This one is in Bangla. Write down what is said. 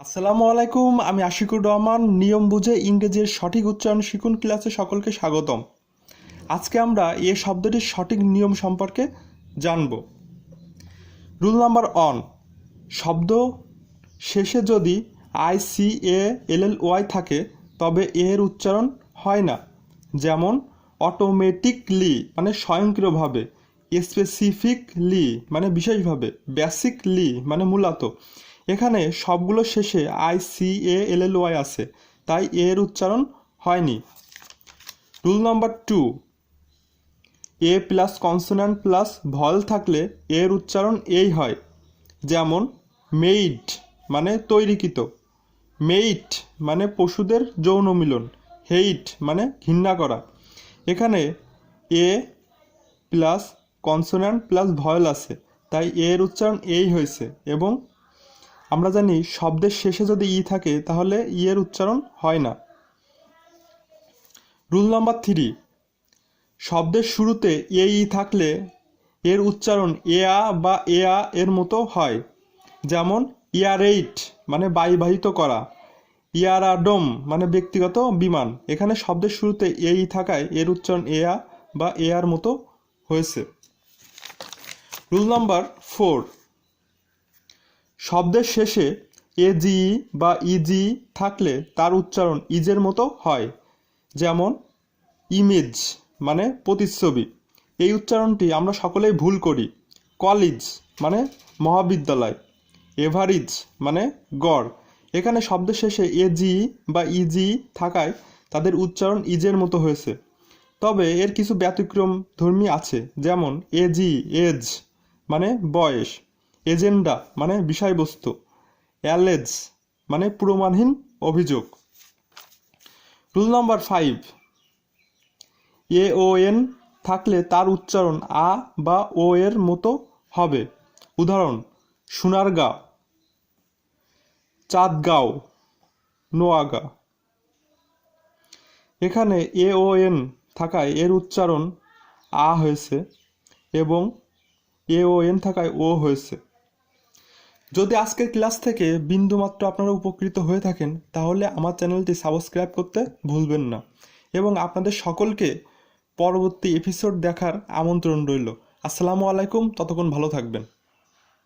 আসসালামু আলাইকুম, আমি আশিকুর রহমান। নিয়ম বুঝে ইংরেজির সঠিক উচ্চারণ শিখুন ক্লাসে সকলকে স্বাগতম। আজকে আমরা এ শব্দটির সঠিক নিয়ম সম্পর্কে জানব। রুল নাম্বার 1, শব্দ শেষে যদি ICALLY থাকে তবে এর উচ্চারণ হয় না। যেমন অটোমেটিকলি মানে স্বয়ংক্রিয়ভাবে, স্পেসিফিকলি মানে বিশেষভাবে, বেসিকলি মানে মূলত। এখানে সবগুলো শেষে ICALLY আছে, তাই এর উচ্চারণ হয়নি। রুল নাম্বার 2, A+consonant প্লাস ভয়েল থাকলে এর উচ্চারণ এই হয়। যেমন মেইড মানে তৈরিকৃত, মেইট মানে পশুদের যৌন মিলন, হেইট মানে ঘৃণা করা। এখানে এ প্লাস কনসোন্যান্ট প্লাস ভয়েল আছে, তাই এর উচ্চারণ এই হয়েছে। এবং আমরা জানি শব্দের শেষে যদি ই থাকে তাহলে ই এর উচ্চারণ হয় না। রুল নাম্বার 3, শব্দের শুরুতে ই থাকলে এর উচ্চারণ এয়া বা এয়া এর মতো হয়। যেমন ইয়ারেট মানে বায়ুবাহিত করা, ইয়ারাডোম মানে ব্যক্তিগত বিমান। এখানে শব্দের শুরুতে এই থাকায় এর উচ্চারণ এয়া বা এয়ার মতো হয়েছে। রুল নাম্বার 4, শব্দের শেষে এজি বা ইজি থাকলে তার উচ্চারণ ইজের মতো হয়। যেমন ইমেজ মানে প্রতিচ্ছবি, এই উচ্চারণটি আমরা সকলেই ভুল করি। কলেজ মানে মহাবিদ্যালয়, এভারেজ মানে গড়। এখানে শব্দের শেষে এজি বা ইজি থাকায় তাদের উচ্চারণ ইজের মতো হয়েছে। তবে এর কিছু ব্যতিক্রম ধর্মী আছে। যেমন এজি এজ মানে বয়স, এজেন্ডা মানে বিষয়বস্তু, অ্যালেজ মানে প্রমাণহীন অভিযোগ। রুল নাম্বার 5, AON থাকলে তার উচ্চারণ আ বা ও এর মতো হবে। উদাহরণ সোনারগাঁও, চাঁদগাঁও, নোয়াগা। এখানে AON থাকায় এর উচ্চারণ আ হয়েছে এবং AON থাকায় ও হয়েছে। যদি আজকের ক্লাস থেকে বিন্দুমাত্র আপনারা উপকৃত হয়ে থাকেন তাহলে আমার চ্যানেলটি সাবস্ক্রাইব করতে ভুলবেন না এবং আপনাদের সকলকে পরবর্তী এপিসোড দেখার আমন্ত্রণ রইল। আসসালামু আলাইকুম, ততক্ষণ ভালো থাকবেন।